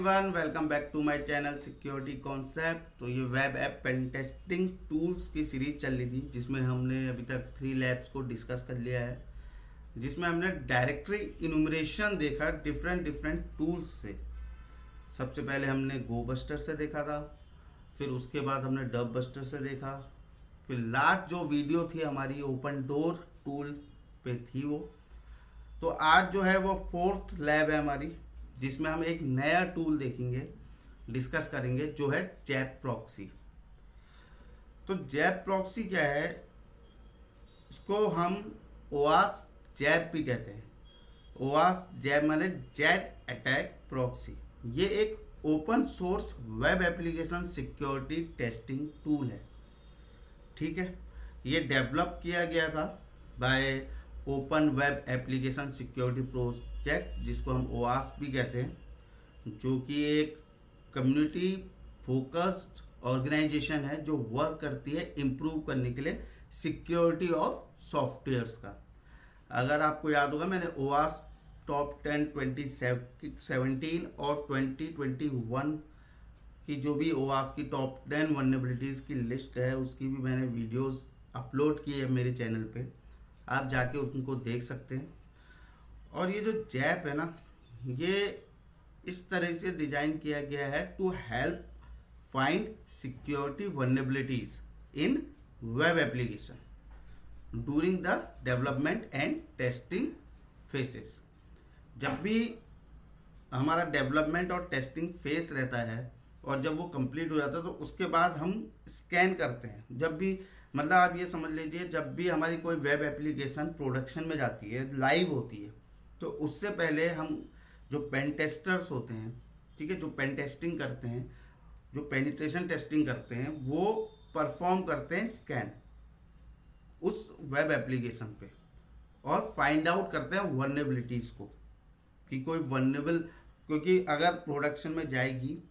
Everyone, welcome back to my channel security concept. तो ये web app pen testing tools की series चल रही थी, जिसमें हमने अभी तक 3 लैब्स को डिस्कस कर लिया है, जिसमें हमने डायरेक्टरी इनुमरेशन देखा डिफरेंट डिफरेंट टूल्स से। सबसे पहले हमने गो बस्टर से देखा था, फिर उसके बाद हमने डब बस्टर से देखा, फिर लास्ट जो वीडियो थी हमारी ओपन डोर टूल पे थी वो। तो आज जो है वो 4th लैब है हमारी, जिसमें हम एक नया टूल देखेंगे, डिस्कस करेंगे, जो है जैप प्रॉक्सी। तो जैप प्रॉक्सी क्या है, इसको हम ओआस जैप भी कहते हैं। ओआस जैप माने जेट अटैक प्रॉक्सी। ये एक open source web application security testing tool है। ठीक है, ये डेवलप किया गया था bye open web application security project, जिसको हम ओआस भी कहते हैं, जो कि एक कम्युनिटी फोकस्ड ऑर्गेनाइजेशन है जो वर्क करती है इम्प्रूव करने के लिए सिक्योरिटी ऑफ सॉफ्टवेयर्स का। अगर आपको याद होगा, मैंने ओआस टॉप 10 2017 और 2021 की जो भी ओआस की टॉप 10 वल्नरेबिलिटीज़ की लिस्ट है, उसकी भी मैंने वीडियोस अपलोड की है मेरे चैनल पे, आप जाके उनको देख सकते हैं। और ये जो जैप है ना, ये इस तरह से डिजाइन किया गया है to help find security vulnerabilities in web application during the development and testing phases. जब भी हमारा डेवलपमेंट और टेस्टिंग फेस रहता है और जब वो कंप्लीट हो जाता है, तो उसके बाद हम स्कैन करते हैं। जब भी मतलब आप ये समझ लीजिए, जब भी हमारी कोई वेब एप्लीकेशन प्रोडक्शन में जाती है, लाइव होती है, तो उससे पहले हम जो पेन टेस्टर्स होते हैं, ठीक है, जो पेन टेस्टिंग करते हैं, जो पेनिट्रेशन टेस्टिंग करते हैं, वो परफॉर्म करते हैं स्कैन उस वेब एप्लीकेशन पे और फाइंड आउट करते हैं वल्नरेबिलिटीज़ को, कि कोई वल्नरेबल, क्योंकि अगर प्रोडक्शन में जाएगी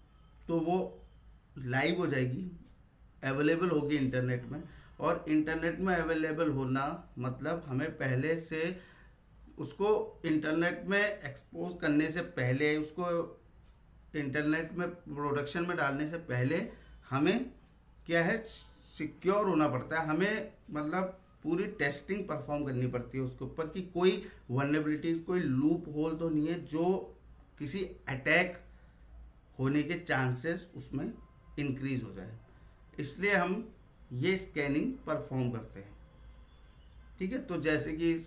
तो वो लाइव हो जाएगी, अवेलेबल होगी इंटरनेट में। और इंटरनेट में अवेलेबल होना मतलब हमें पहले से उसको इंटरनेट में एक्सपोज करने से पहले, उसको इंटरनेट में प्रोडक्शन में डालने से पहले हमें क्या है, सिक्योर होना पड़ता है। हमें मतलब पूरी टेस्टिंग परफॉर्म करनी पड़ती है उसके ऊपर, कि कोई वल्नरेबिलिटी, कोई लूप होल तो नहीं है जो किसी अटैक होने के चांसेस उसमें इंक्रीज हो जाए। इसलिए हम ये स्कैनिंग परफॉर्म करते हैं। ठीक है, तो जैसे कि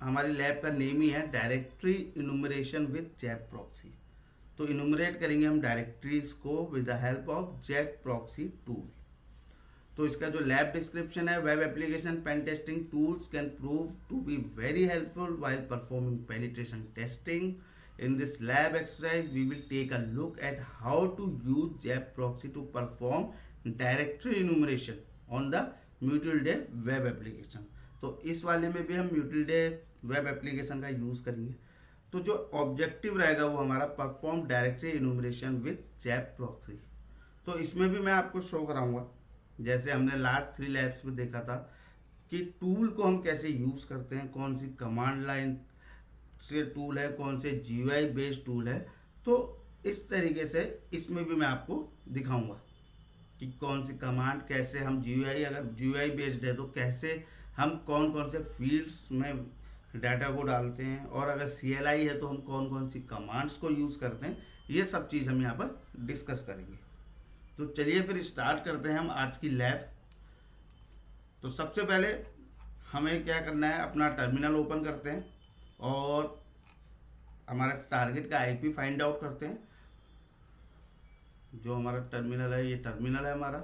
हमारी लैब का नेम ही है directory enumeration with ZAP proxy. तो इनुमरेट करेंगे हम डायरेक्टरीज को with the help of ZAP proxy tool. तो इसका जो लैब डिस्क्रिप्शन है, web application pen testing tools can prove to be very helpful while performing penetration testing. In this lab exercise, we will take a look at how to use JAP proxy to perform directory enumeration on the Mutual Day web application. तो इस वाले में भी हम Mutual Day web application का use करेंगे। तो जो ऑब्जेक्टिव रहेगा वो हमारा perform directory enumeration with ZAP proxy. तो इसमें भी मैं आपको शो कराऊंगा, जैसे हमने लास्ट 3 लैब्स में देखा था कि टूल को हम कैसे यूज़ करते हैं, कौन सी कमांड लाइन से टूल है, कौन से जीयूआई बेस्ड टूल है। तो इस तरीके से इसमें भी मैं आपको दिखाऊंगा कि कौन सी कमांड, कैसे हम जीयूआई, अगर जीयूआई बेस्ड है तो कैसे हम कौन कौन से फील्ड्स में डाटा को डालते हैं, और अगर सीएलआई है तो हम कौन कौन सी कमांड्स को यूज़ करते हैं। ये सब चीज़ हम यहाँ पर डिस्कस करेंगे। तो चलिए फिर स्टार्ट करते हैं हम आज की लैब। तो सबसे पहले हमें क्या करना है, अपना टर्मिनल ओपन करते हैं और हमारा टारगेट का आईपी फाइंड आउट करते हैं। जो हमारा टर्मिनल है, ये टर्मिनल है हमारा।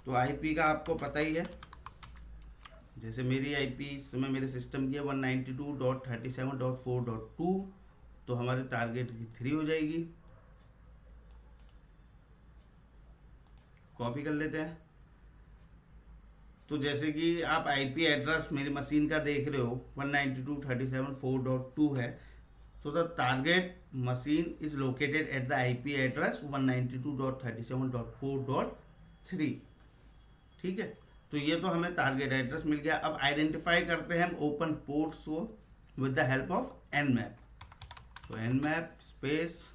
तो आईपी का आपको पता ही है, जैसे मेरी आईपी इस समय मेरे सिस्टम की है 192.37.4.2, तो हमारे टारगेट की 3 हो जाएगी। कॉपी कर लेते हैं। तो जैसे कि आप आईपी एड्रेस मेरी मशीन का देख रहे हो 192.37.4.2 है, तो the target machine is located at the IP address 192.37.4.3। ठीक है, तो ये तो हमें टारगेट एड्रेस मिल गया। अब आइडेंटिफाई करते हैं हम ओपन पोर्ट्स को with the help of nmap। तो nmap स्पेस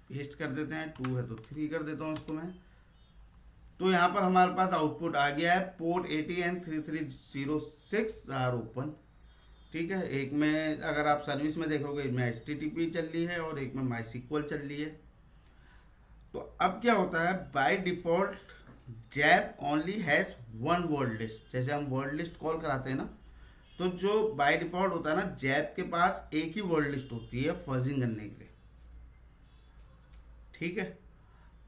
पेस्ट कर देते हैं, 2 है तो 3 कर देता हूँ इसको मैं। तो यहाँ पर हमारे पास आउटपुट आ गया है, पोर्ट 80 एंड 3306 आर ओपन। ठीक है, एक में अगर आप सर्विस में देखोगे में HTTP चल रही है और एक में MySQL चल रही है। तो अब क्या होता है, by default JAP only has one word list. जैसे हम वर्ड लिस्ट कॉल कराते हैं ना, तो जो बाय डिफॉल्ट होता है ना, जैप के पास एक ही वर्ड लिस्ट होती है फजिंग करने के लिए। ठीक है,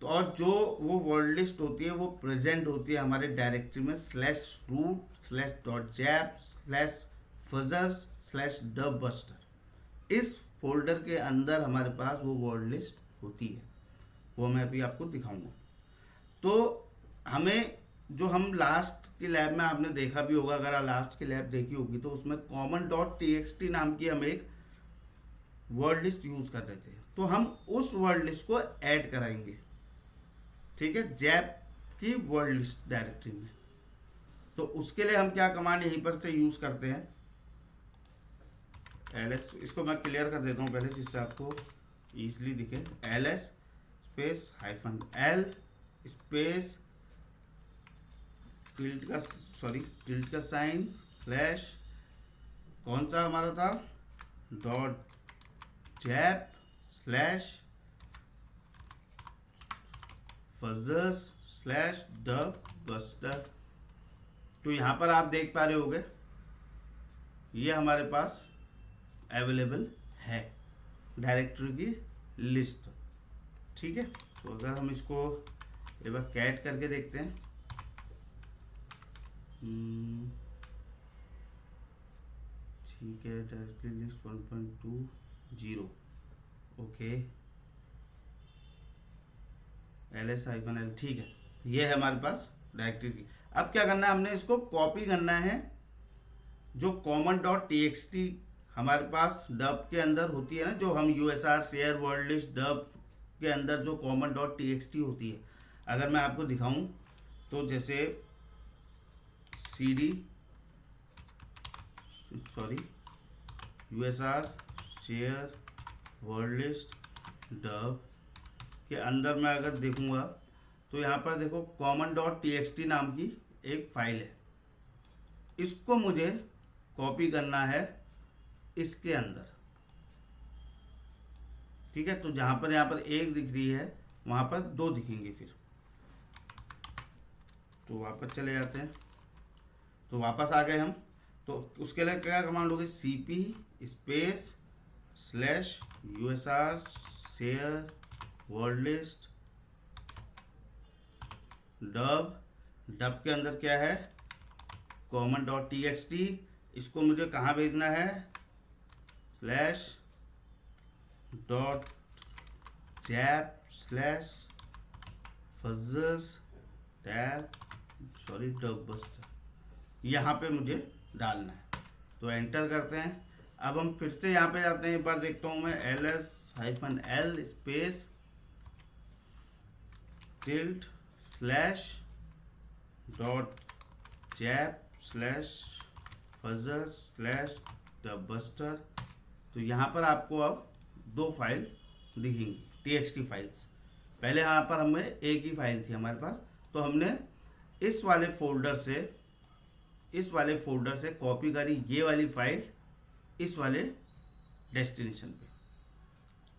तो और जो वो वर्ड लिस्ट होती है वो प्रेजेंट होती है हमारे डायरेक्टरी में /root/jap/fuzzers/dubbuster। इस फोल्डर के अंदर हमारे पास वो वर्ड लिस्ट होती है, वो मैं अभी आपको दिखाऊंगा। तो हमें जो हम लास्ट की लैब में आपने देखा भी होगा, अगर आप लास्ट की लैब देखी होगी तो उसमें common.txt नाम की हम एक वर्ड लिस्ट यूज कर रहे थे। तो हम उस वर्ड लिस्ट को ऐड कराएंगे, ठीक है, जैप की वर्ड लिस्ट डायरेक्टरी में। तो उसके लिए हम क्या कमांड यहीं पर से यूज करते हैं, ls, इसको मैं क्लियर कर देता हूँ पहले जिससे आपको इजीली दिखे। ls space -l space tilt का साइन स्लैश कौन सा हमारा था, .jap/fuzzers/dubbuster। तो यहाँ पर आप देख पा रहे होगे ये हमारे पास अवेलेबल है डायरेक्टरी की लिस्ट। ठीक है, तो अगर हम इसको एक बार कैट करके देखते हैं, ठीक है, डायरेक्टरी लिस्ट 1.20 ओके, ls-l, ठीक है, ये है हमारे पास डायरेक्टरी की। अब क्या करना है, हमने इसको कॉपी करना है। जो common.txt हमारे पास डब के अंदर होती है ना, जो हम USR share word list dub के अंदर जो common.txt होती है, अगर मैं आपको दिखाऊं तो जैसे USR share word list dub के अंदर मैं अगर देखूंगा तो यहाँ पर देखो common.txt नाम की एक फाइल है। इसको मुझे कॉपी करना है इसके अंदर। ठीक है, तो जहाँ पर यहाँ पर एक दिख रही है वहाँ पर 2 दिखेंगे। फिर तो वापस चले जाते हैं, तो वापस आ गए हम। तो उसके लिए क्या कमांड होगी, cp space /USR share word list dub के अंदर क्या है, common.txt। इसको मुझे कहाँ भेजना है, /jap/fuzzers/dubbuster, यहाँ पे मुझे डालना है। तो एंटर करते हैं। अब हम फिर से यहाँ पे जाते हैं, एक बार देखता हूँ मैं, ls-l स्पेस /jap/fuzzers/dubbuster। तो यहाँ पर आपको अब 2 फाइल दिखेंगी, txt फाइल्स। पहले यहाँ पर हमें एक ही फाइल थी हमारे पास, तो हमने इस वाले फोल्डर से कॉपी करी ये वाली फाइल इस वाले डेस्टिनेशन पे।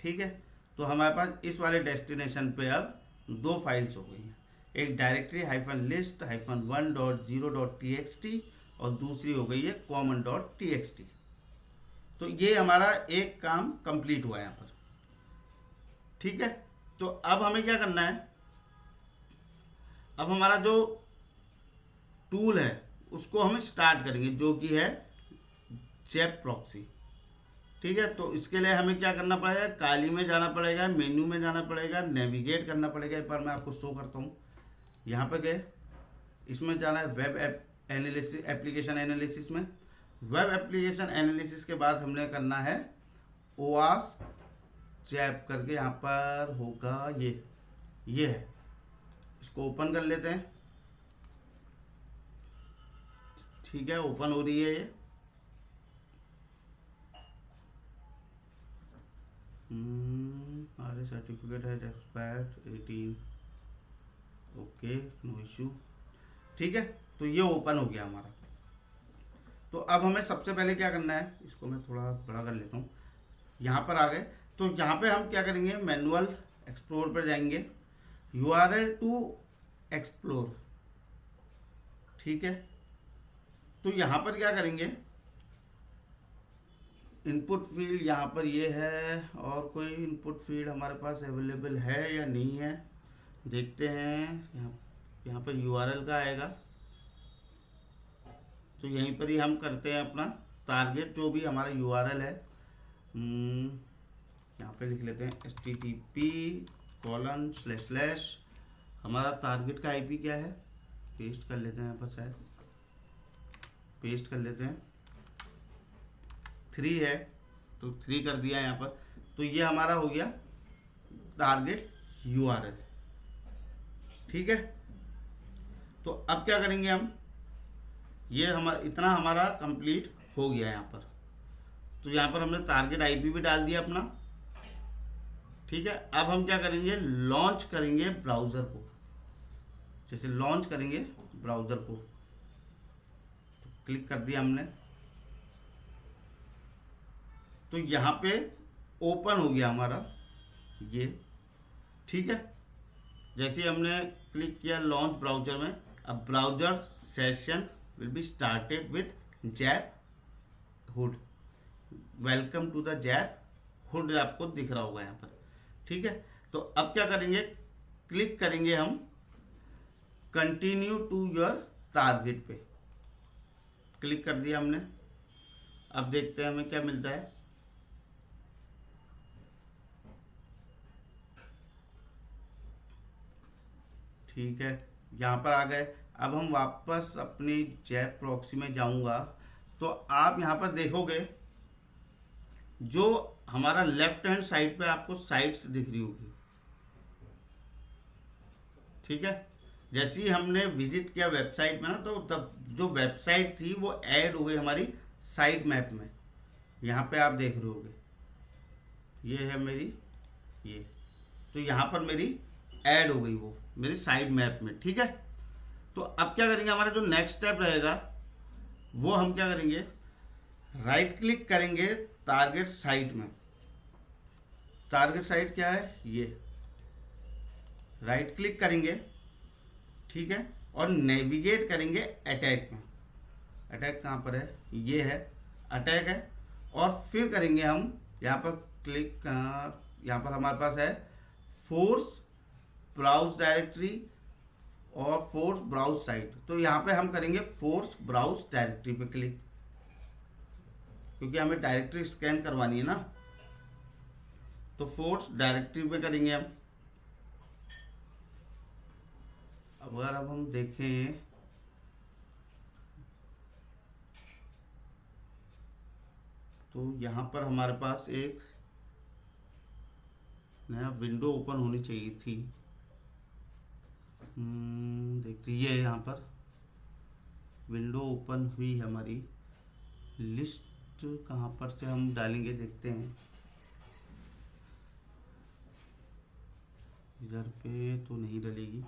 ठीक है, तो हमारे पास इस वाले डेस्टिनेशन पे अब 2 फाइल्स हो गई हैं, एक डायरेक्टरी -list-1.0.txt और दूसरी हो गई है common.txt। तो ये हमारा एक काम कंप्लीट हुआ है यहाँ पर। ठीक है, तो अब हमें क्या करना है, अब हमारा जो टूल है उसको हम स्टार्ट करेंगे, जो कि है जैप प्रॉक्सी। ठीक है, तो इसके लिए हमें क्या करना पड़ेगा, काली में जाना पड़ेगा, मेन्यू में जाना पड़ेगा, नेविगेट करना पड़ेगा। एक बार मैं आपको शो करता हूँ, यहाँ पर गए, इसमें जाना है वेब एनालिसिस, एप्लीकेशन एनालिसिस में। वेब एप्लीकेशन एनालिसिस के बाद हमने करना है OWASP जैप करके, यहाँ पर होगा ये है, इसको ओपन कर लेते हैं। ठीक है, ओपन हो रही है ये। हमारे सर्टिफिकेट है एक्सपायर्ड 18, ओके नो इशू। ठीक है, तो ये ओपन हो गया हमारा। तो अब हमें सबसे पहले क्या करना है, इसको मैं थोड़ा बड़ा कर लेता हूँ। यहाँ पर आ गए, तो यहाँ पे हम क्या करेंगे, मैनुअल एक्सप्लोर पर जाएंगे, URL टू एक्सप्लोर। ठीक है, तो यहाँ पर क्या करेंगे, इनपुट फील्ड यहाँ पर ये है, और कोई इनपुट फील्ड हमारे पास अवेलेबल है या नहीं है देखते हैं। यहाँ पर URL का आएगा, तो यहीं पर ही हम करते हैं अपना टारगेट, जो भी हमारा URL है। यहाँ पे लिख लेते हैं http:// हमारा टारगेट का IP क्या है, पेस्ट कर लेते हैं यहाँ पर, शायद पेस्ट कर लेते हैं, 3 है तो 3 कर दिया यहाँ पर। तो ये हमारा हो गया टारगेट URL। ठीक है, तो अब क्या करेंगे हम, ये हमारा इतना हमारा कंप्लीट हो गया यहाँ पर। तो यहाँ पर हमने टारगेट IP भी डाल दिया अपना। ठीक है, अब हम क्या करेंगे, लॉन्च करेंगे ब्राउज़र को। जैसे लॉन्च करेंगे ब्राउज़र को, तो क्लिक कर दिया हमने, तो यहाँ पे ओपन हो गया हमारा ये। ठीक है, जैसे ही हमने क्लिक किया लॉन्च ब्राउज़र में, अब browser session will be started with ZAP HUD, welcome to the ZAP HUD, आपको दिख रहा होगा यहाँ पर। ठीक है, तो अब क्या करेंगे, क्लिक करेंगे हम कंटिन्यू टू योर टारगेट पे, क्लिक कर दिया हमने। अब देखते हैं हमें क्या मिलता है। ठीक है, यहाँ पर आ गए। अब हम वापस अपनी जैप प्रॉक्सी में जाऊंगा, तो आप यहाँ पर देखोगे जो हमारा लेफ्ट हैंड साइड पे आपको साइट्स दिख रही होगी। ठीक है, जैसे ही हमने विजिट किया वेबसाइट में ना, तो तब जो वेबसाइट थी वो ऐड हो गई हमारी साइट मैप में। यहाँ पे आप देख रहे होगे, ये है मेरी ये, तो यहाँ पर मेरी ऐड हो गई वो मेरी साइट मैप में। ठीक है, तो अब क्या करेंगे, हमारा जो नेक्स्ट स्टेप रहेगा वो हम क्या करेंगे, राइट क्लिक करेंगे टारगेट साइट में। टारगेट साइट क्या है, ये राइट क्लिक करेंगे। ठीक है, और नेविगेट करेंगे अटैक में। अटैक कहाँ पर है, ये है, अटैक है। और फिर करेंगे हम यहाँ पर क्लिक, यहाँ पर हमारे पास है फोर्स ब्राउज डायरेक्टरी और फोर्स ब्राउज साइट। तो यहाँ पे हम करेंगे फोर्स ब्राउज डायरेक्टरी पे क्लिक, क्योंकि हमें डायरेक्टरी स्कैन करवानी है ना। तो फोर्स डायरेक्टरी पे करेंगे हम। अगर अब हम देखें, तो यहाँ पर हमारे पास एक नया विंडो ओपन होनी चाहिए थी। देखते, ये यहाँ पर विंडो ओपन हुई हमारी। लिस्ट कहाँ पर से हम डालेंगे, देखते हैं। इधर पे तो नहीं डलेगी।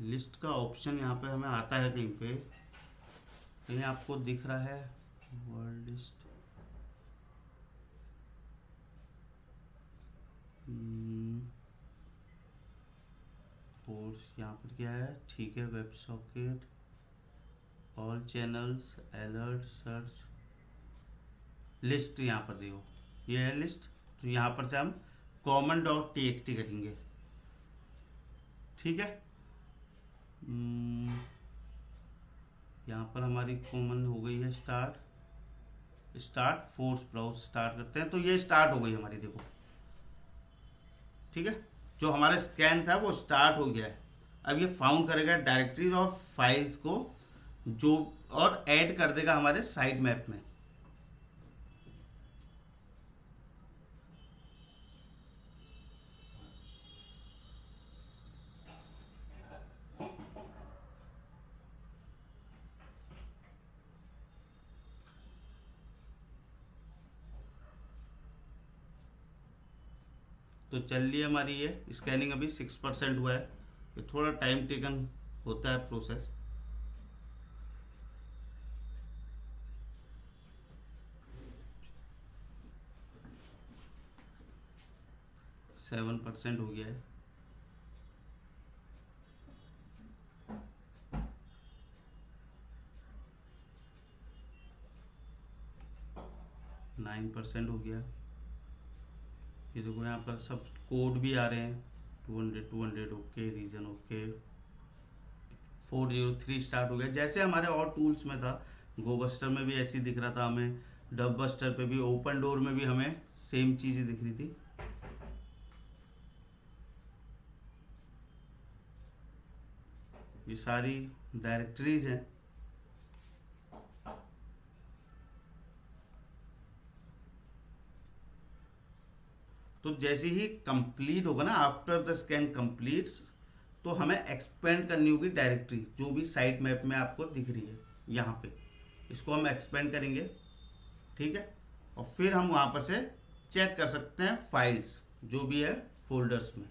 लिस्ट का ऑप्शन यहाँ पे हमें आता है कहीं पे, कहीं आपको दिख रहा है वर्ड लिस्ट। फोर्स यहाँ पर क्या है, ठीक है, web socket, all channels, alert, search, list. यहाँ पर देखो ये है लिस्ट। तो यहाँ पर से हम common.txt करेंगे। ठीक है, यहाँ पर हमारी कॉमन हो गई है स्टार्ट फोर्स ब्राउज स्टार्ट करते हैं। तो ये स्टार्ट हो गई हमारी, देखो। ठीक है, जो हमारा स्कैन था वो स्टार्ट हो गया है। अब ये फाउंड करेगा डायरेक्टरीज और फाइल्स को, जो और ऐड कर देगा हमारे साइट मैप में। तो चल रही है हमारी ये स्कैनिंग, अभी 6% हुआ है। ये थोड़ा टाइम टेकन होता है प्रोसेस। सेवन परसेंट हो गया है। नाइन परसेंट हो गया। ये देखो यहाँ पर सब कोड भी आ रहे हैं, 200 ओके, रीजन ओके, 403 स्टार्ट हो गया। जैसे हमारे और टूल्स में था, गोबस्टर में भी ऐसे ही दिख रहा था हमें, डब बस्टर पे भी, ओपन डोर में भी हमें सेम चीज़ ही दिख रही थी। ये सारी डायरेक्टरीज हैं। तो जैसे ही कंप्लीट होगा ना, आफ्टर द स्कैन कंप्लीट्स, तो हमें एक्सपेंड करनी होगी डायरेक्टरी जो भी साइट मैप में आपको दिख रही है यहाँ पे, इसको हम एक्सपेंड करेंगे। ठीक है, और फिर हम वहाँ पर से चेक कर सकते हैं फाइल्स जो भी है फोल्डर्स में।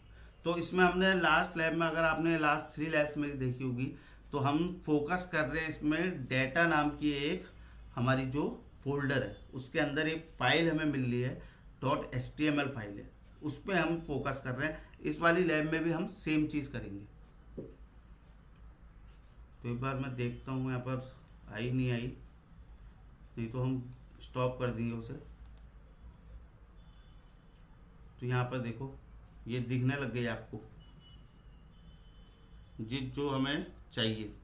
तो इसमें हमने लास्ट लैब में, अगर आपने लास्ट 3 लैब्स मेरी देखी होगी, तो हम फोकस कर रहे हैं इसमें डेटा नाम की एक हमारी जो फोल्डर है, उसके अंदर एक फाइल हमें मिल रही है, .html फाइल है, उस पर हम फोकस कर रहे हैं। इस वाली लैब में भी हम सेम चीज़ करेंगे। तो एक बार मैं देखता हूँ यहाँ पर आई नहीं आई, नहीं तो हम स्टॉप कर देंगे उसे। तो यहाँ पर देखो ये दिखने लग गई आपको जिस जो हमें चाहिए।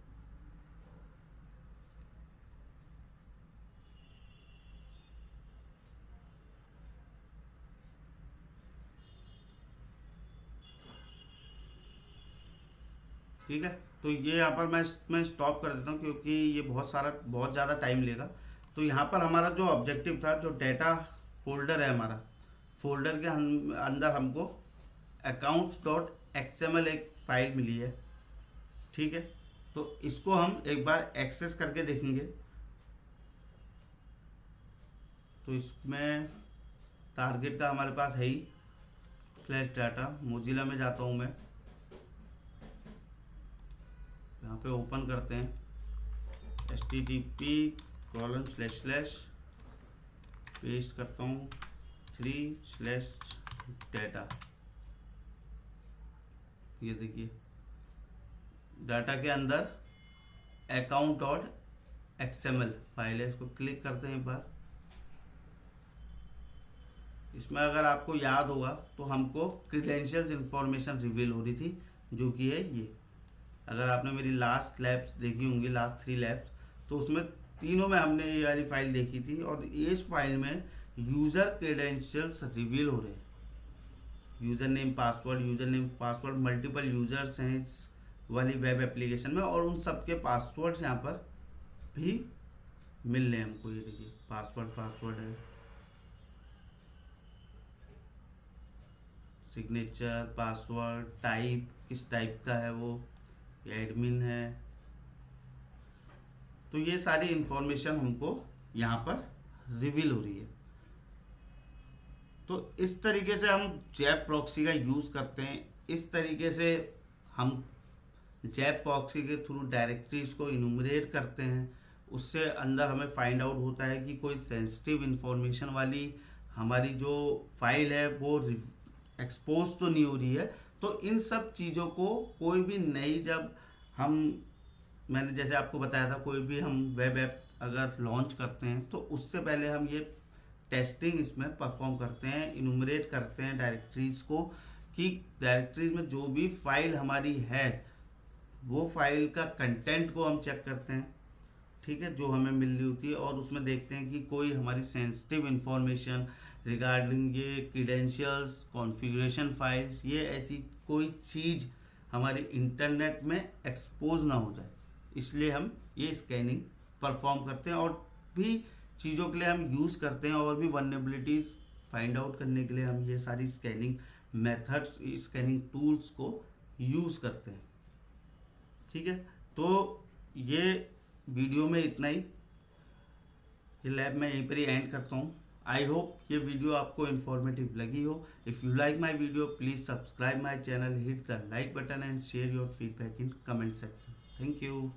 ठीक है, तो ये यहाँ पर मैं स्टॉप कर देता हूँ क्योंकि ये बहुत ज़्यादा टाइम लेगा। तो यहाँ पर हमारा जो ऑब्जेक्टिव था, जो डेटा फोल्डर है हमारा, फोल्डर के अंदर हमको accounts.xml एक फाइल मिली है। ठीक है, तो इसको हम एक बार एक्सेस करके देखेंगे। तो इसमें टारगेट का हमारे पास है ही /डाटा, मोजिला में जाता हूँ मैं, यहाँ पे ओपन करते हैं http:// पेस्ट करता हूँ 3/data। ये देखिए डाटा के अंदर account.xml फाइल है, इसको क्लिक करते हैं एक बार। इसमें अगर आपको याद होगा तो हमको क्रीडेंशियल्स इंफॉर्मेशन रिवील हो रही थी, जो कि है ये। अगर आपने मेरी लास्ट लैब्स देखी होंगी, लास्ट 3 लैब्स, तो उसमें तीनों में हमने ये वाली फाइल देखी थी। और इस फाइल में यूज़र क्रेडेंशियल्स रिवील हो रहे हैं, user name password, multiple users हैं इस वाली वेब एप्लीकेशन में, और उन सब के पासवर्ड्स यहाँ पर भी मिल रहे हैं हमको। ये देखिए पासवर्ड है, सिग्नेचर, पासवर्ड, टाइप, किस टाइप का है वो, एडमिन है। तो ये सारी इंफॉर्मेशन हमको यहाँ पर रिवील हो रही है। तो इस तरीके से हम जैप प्रॉक्सी का यूज़ करते हैं। इस तरीके से हम जैप प्रॉक्सी के थ्रू डायरेक्टरीज को इनुमरेट करते हैं। उससे अंदर हमें फाइंड आउट होता है कि कोई सेंसिटिव इंफॉर्मेशन वाली हमारी जो फाइल है वो एक्सपोज तो नहीं हो रही है। तो इन सब चीज़ों को कोई भी नई, जब मैंने जैसे आपको बताया था, कोई भी हम वेब ऐप अगर लॉन्च करते हैं तो उससे पहले हम ये टेस्टिंग इसमें परफॉर्म करते हैं, इनुमरेट करते हैं डायरेक्टरीज को, कि डायरेक्टरीज में जो भी फाइल हमारी है वो फाइल का कंटेंट को हम चेक करते हैं। ठीक है, जो हमें मिल रही होती है, और उसमें देखते हैं कि कोई हमारी सेंसिटिव इंफॉर्मेशन रिगार्डिंग ये क्रीडेंशियल्स, कॉन्फ़िगरेशन फाइल्स, ये ऐसी कोई चीज़ हमारे इंटरनेट में एक्सपोज ना हो जाए, इसलिए हम ये स्कैनिंग परफॉर्म करते हैं। और भी चीज़ों के लिए हम यूज़ करते हैं, और भी वल्नरेबिलिटीज़ फाइंड आउट करने के लिए हम ये सारी स्कैनिंग मेथड्स, स्कैनिंग टूल्स को यूज़ करते हैं। ठीक है, तो ये वीडियो में इतना ही। ये लैब मैं यहीं पर ही एंड करता हूँ। आई होप ये वीडियो आपको इन्फॉर्मेटिव लगी हो. If you like my video please subscribe my channel, hit the like button and share your feedback in comment section. Thank you.